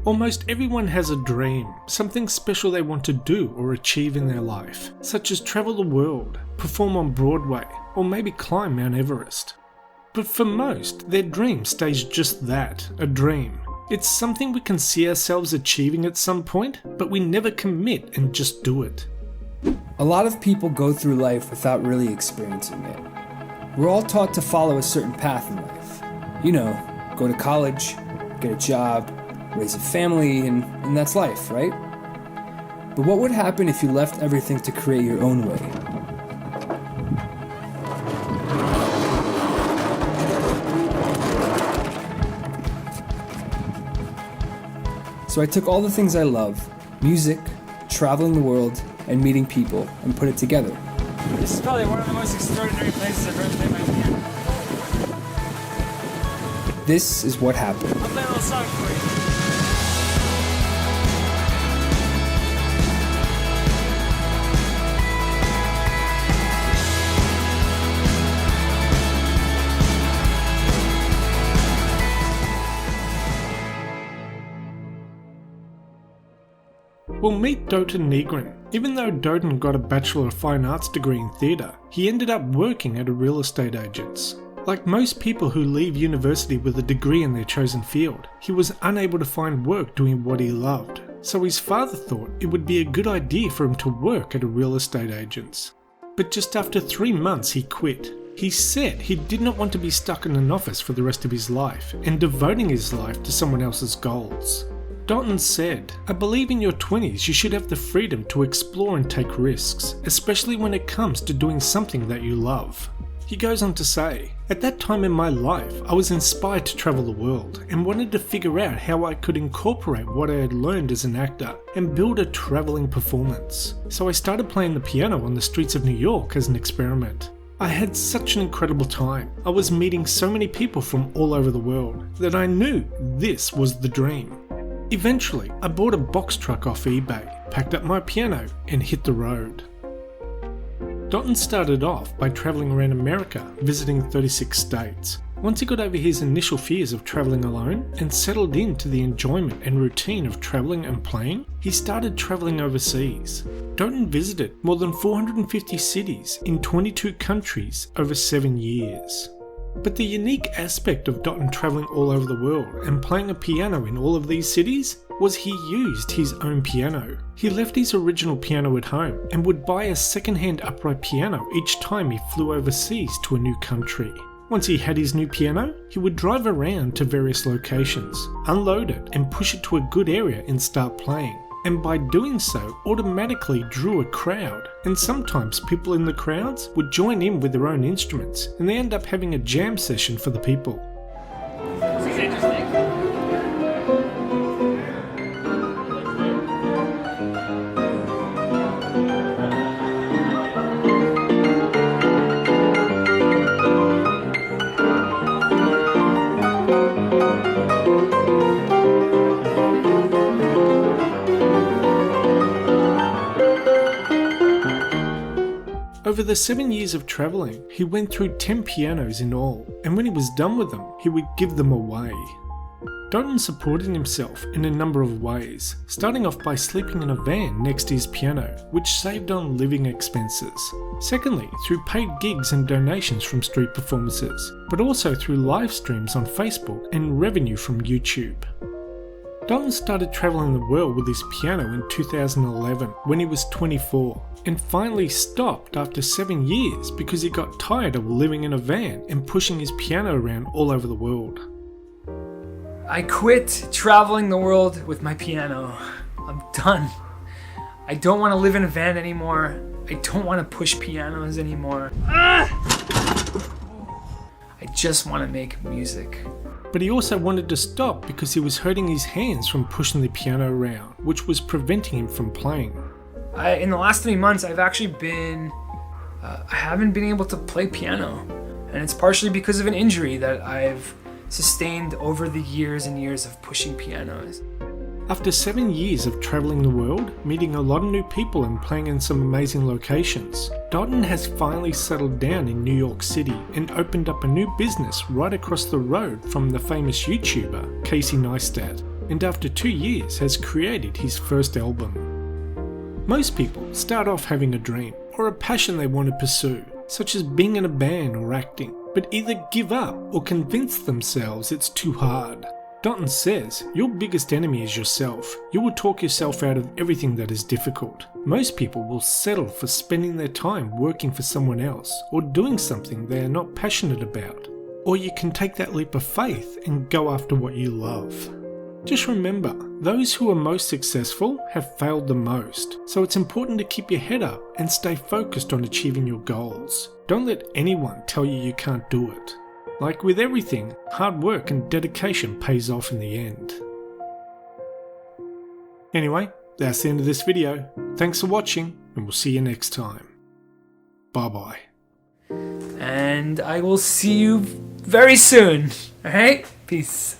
Almost everyone has a dream, something special they want to do or achieve in their life, such as travel the world, perform on Broadway, or maybe climb Mount Everest. But for most, their dream stays just that, a dream. It's something we can see ourselves achieving at some point, but we never commit and just do it. A lot of people go through life without really experiencing it. We're all taught to follow a certain path in life. You know, go to college, get a job, raise a family, and that's life, right? But what would happen if you left everything to create your own way? So I took all the things I love, music, traveling the world, and meeting people, and put it together. This is probably one of the most extraordinary places I've ever played my piano. This is what happened. I'll play a little song for you. We'll meet Dotan Negrin. Even though Dotan got a Bachelor of Fine Arts degree in theatre, he ended up working at a real estate agent's. Like most people who leave university with a degree in their chosen field, he was unable to find work doing what he loved. So his father thought it would be a good idea for him to work at a real estate agent's. But just after 3 months he quit. He said he did not want to be stuck in an office for the rest of his life and devoting his life to someone else's goals. Dotan said, "I believe in your 20s you should have the freedom to explore and take risks, especially when it comes to doing something that you love." He goes on to say, "At that time in my life, I was inspired to travel the world and wanted to figure out how I could incorporate what I had learned as an actor and build a traveling performance. So I started playing the piano on the streets of New York as an experiment. I had such an incredible time. I was meeting so many people from all over the world that I knew this was the dream. Eventually, I bought a box truck off eBay, packed up my piano, and hit the road." Dotan started off by travelling around America, visiting 36 states. Once he got over his initial fears of travelling alone and settled into the enjoyment and routine of travelling and playing, he started travelling overseas. Dotan visited more than 450 cities in 22 countries over 7 years. But the unique aspect of Dotan travelling all over the world and playing a piano in all of these cities was he used his own piano. He left his original piano at home and would buy a second-hand upright piano each time he flew overseas to a new country. Once he had his new piano, he would drive around to various locations, unload it and push it to a good area and start playing. And by doing so, automatically drew a crowd. And sometimes people in the crowds would join in with their own instruments, and they end up having a jam session for the people. This is interesting. Over the 7 years of travelling, he went through 10 pianos in all, and when he was done with them, he would give them away. Dotan supported himself in a number of ways, starting off by sleeping in a van next to his piano, which saved on living expenses. Secondly, through paid gigs and donations from street performances, but also through live streams on Facebook and revenue from YouTube. Dotan started travelling the world with his piano in 2011 when he was 24, and finally stopped after 7 years because he got tired of living in a van and pushing his piano around all over the world. I quit traveling the world with my piano. I'm done. I don't want to live in a van anymore. I don't want to push pianos anymore. I just want to make music. But he also wanted to stop because he was hurting his hands from pushing the piano around, which was preventing him from playing. In the last 3 months, I've actually I haven't been able to play piano. And it's partially because of an injury that I've sustained over the years and years of pushing pianos. After 7 years of travelling the world, meeting a lot of new people and playing in some amazing locations, Dotan has finally settled down in New York City and opened up a new business right across the road from the famous YouTuber Casey Neistat. and after 2 years has created his first album. Most people start off having a dream or a passion they want to pursue, such as being in a band or acting, but either give up or convince themselves it's too hard. Dotan says, your biggest enemy is yourself. You will talk yourself out of everything that is difficult. Most people will settle for spending their time working for someone else or doing something they are not passionate about. Or you can take that leap of faith and go after what you love. Just remember, those who are most successful have failed the most, so it's important to keep your head up and stay focused on achieving your goals. Don't let anyone tell you can't do it. Like with everything, hard work and dedication pays off in the end. Anyway, that's the end of this video. Thanks for watching, and we'll see you next time. Bye bye. And I will see you very soon. Alright? Peace.